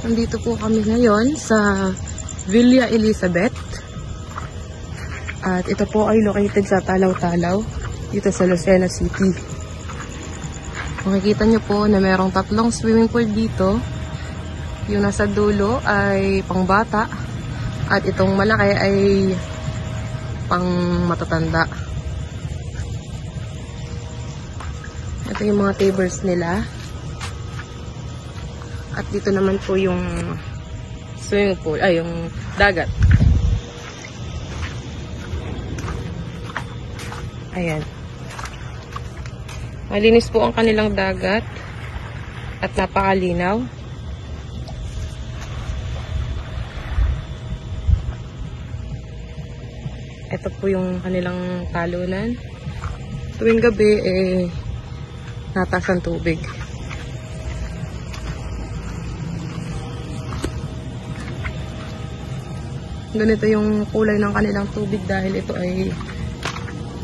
Nandito po kami ngayon sa Villa Elizabeth. At ito po ay located sa Talaw-Talaw, dito sa Lucena City. Makikita nyo po na merong 3 swimming pool dito. Yung nasa dulo ay pangbata at itong malaki ay pang matatanda. Ito yung mga tables nila. At dito naman po yung swimming pool, ay yung dagat. Ayan. Malinis po ang kanilang dagat at napakalinaw. Ito po yung kanilang talunan. Tuwing gabi, nataas ang tubig. Ganito yung kulay ng kanilang tubig dahil ito ay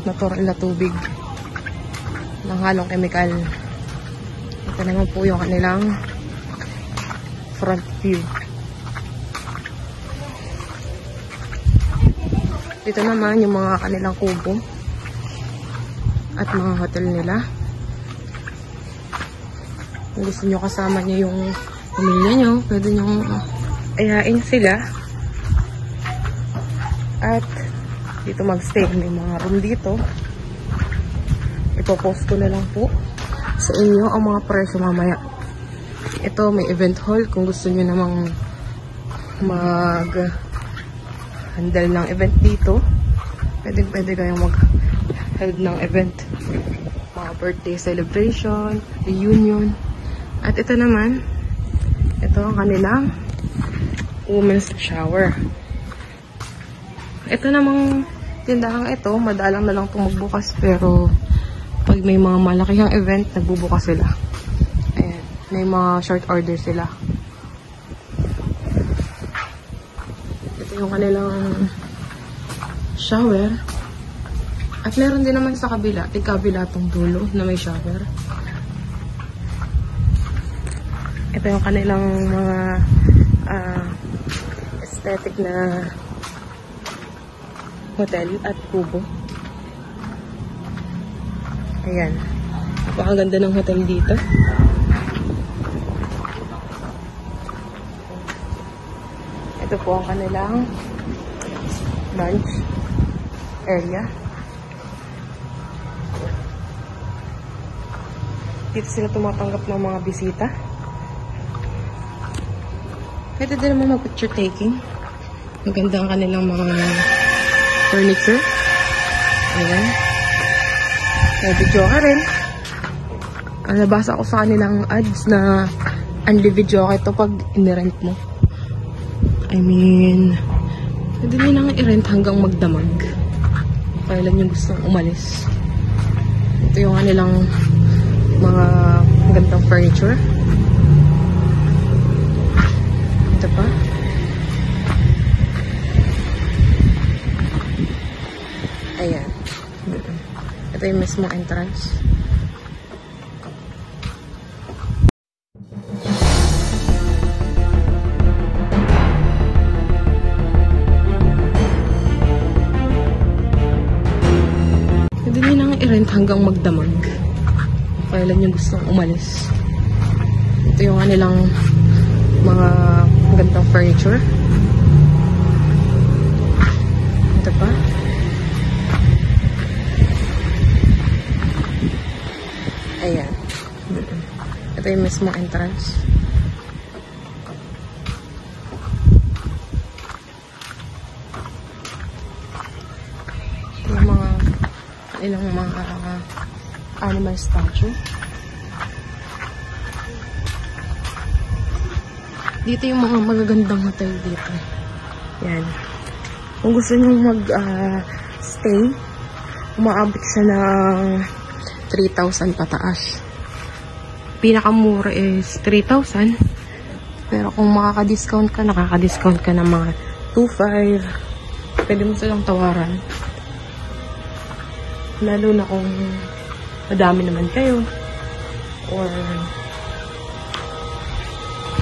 natural na tubig ng halong kemikal. Ito naman po yung kanilang front view. Dito naman yung mga kanilang kubo at mga hotel nila. Kung gusto nyo kasama nyo yung pamilya nyo, pwede nyo ayain sila. At dito magstay. May mga room dito. Ipopost ko na lang po sa inyo ang mga presyo mamaya. Ito may event hall. Kung gusto nyo namang handle ng event dito, pwede kayong mag-held ng event. Mga birthday celebration, reunion. At ito naman, ito ang kanilang women's shower. Ito namang tindahang ito, madalang na lang itong magbukas, pero pag may mga malakihang event, nagbubukas sila. Ayan, may mga short order sila. Ito yung kanilang shower. At meron din naman sa kabila, kabila itong dulo na may shower. Ito yung kanilang mga aesthetic na hotel at kubo. Ayan. Napakaganda ng hotel dito. Ito po ang kanilang lunch area. Dito sila tumatanggap ng mga bisita. Pwede din naman mag-picture taking. Maganda ang kanilang mga furniture. Ayan. May video ka rin. Nabasa ko sa kanilang ads na unli video ka ito pag inirent mo. I mean, pwede nyo nang i-rent hanggang magdamag. Kailan yung gustong umalis. Ito yung kanilang mga magandang furniture. Ito pa. Ayan. Ito yung mismong entrance. Pwede nyo nang i-rent hanggang magdamag. Kailan yung gustong umalis. Ito yung kanilang mga magandang furniture. Ito pa. Ayan. Ito yung mismong entrance. Ito yung mga kanilang mga animal statue. Dito yung mga magagandang hotel dito. Yan. Kung gusto nyo mag-stay, umaabot siya ng 3,000 pataas. Pinakamura is 3,000. Pero kung makaka-discount ka, nakaka-discount ka ng mga 2,500. Pwede mo silang tawaran. Lalo na kung madami naman kayo. Or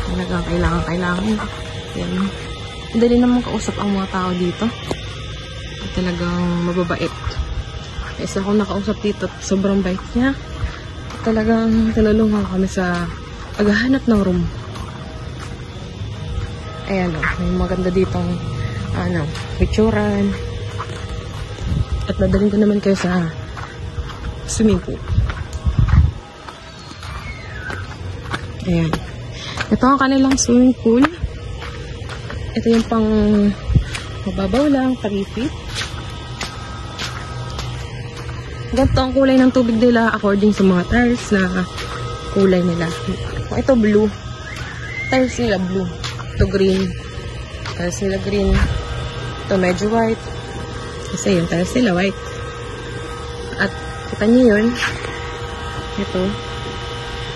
Talagang kailangan. Yan. Madali naman kausap ang mga tao dito. At talagang mababait. Isa akong nakausap dito at sobrang bait niya. At talagang tinulungan kami sa paghahanap ng room. Ayan o, may maganda ditong picturean. At nadaling ko naman kayo sa swimming pool. Ayan. Ito ang kanilang swimming pool. Ito yung pang mababaw lang, 3 feet. Ganito ang kulay ng tubig nila according sa mga tiles na kulay nila. Ito blue. Tiles nila blue. Ito green. Tiles nila green. Ito medyo white. Kasi yung tiles nila white. At kita nyo yun. Ito.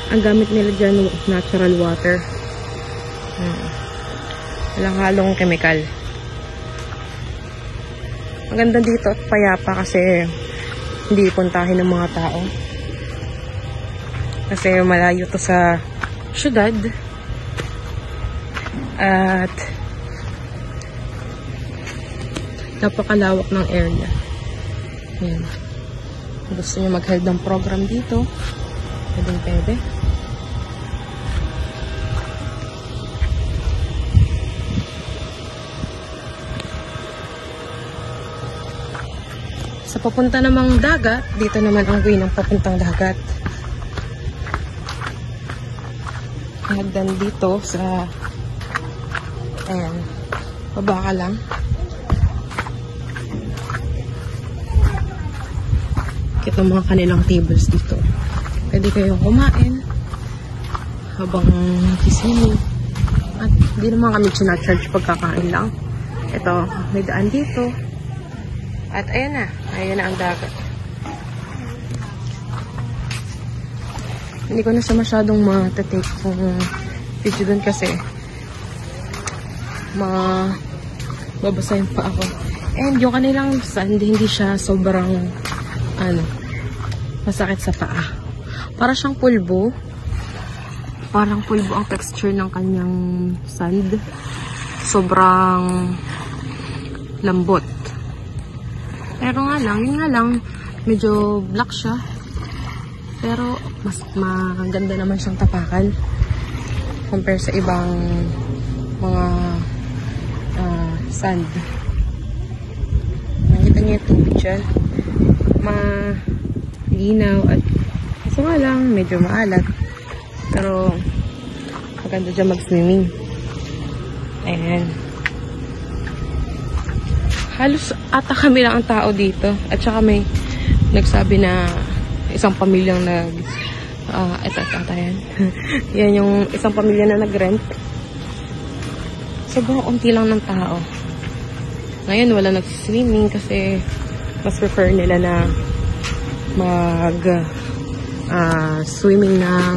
Ang gamit nila dyan, natural water. Walang halong chemical. Maganda dito at payapa kasi hindi puntahin ng mga tao. Kasi malayo to sa syudad. At napakalawak ng area. Yan. Gusto nyo mag-held ng program dito, pwede. Sa papunta namang dagat, dito naman ang way ng papuntang dagat. Hagdan dito sa ayan, baba ka lang. Kita mga kanilang tables dito. Pwede kayong kumain habang kisini. At hindi naman kami charge pagkakain lang. Ito, may daan dito. At ayan na ang dagat. Hindi ko na siya masyadong matatake kung video dun kasi babasahin pa ako. And yung kanilang sand, hindi siya sobrang masakit sa paa. Para siyang pulbo. Parang pulbo ang texture ng kanyang sand. Sobrang lambot. Pero yun nga lang, medyo black siya. Pero mas maganda naman siyang tapakan compare sa ibang mga sand. Nakita niyo yung tubig dyan. Malinaw at kasi nga lang, medyo maalat. Pero maganda dyan mag-swimming. Ayan. Halos ata kami lang ang tao dito. At saka may nagsabi na isang pamilyang ito yan. Yan yung isang pamilya na nag-rent. Sobrang unti lang ng tao. Ngayon wala nag-swimming kasi mas prefer nila na swimming ng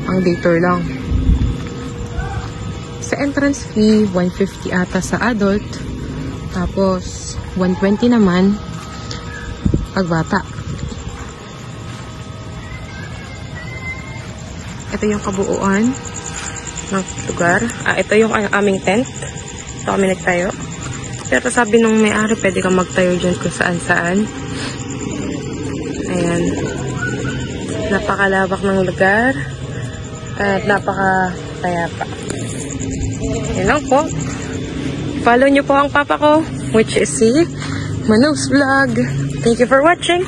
ang day tour lang. Sa entrance fee, 150 ata sa adult. Tapos, 120 naman pag bata. Ito yung kabuuan ng lugar. Ito yung aming tent. Ito kami nagtayo. Pero sabi nung may-ari, pwede kang magtayo dyan kung saan-saan. Ayan. Napakalawak ng lugar. At napakatayapa. Yan lang po. Follow nyo po ang papa ko, which is si Manus Vlog. Thank you for watching.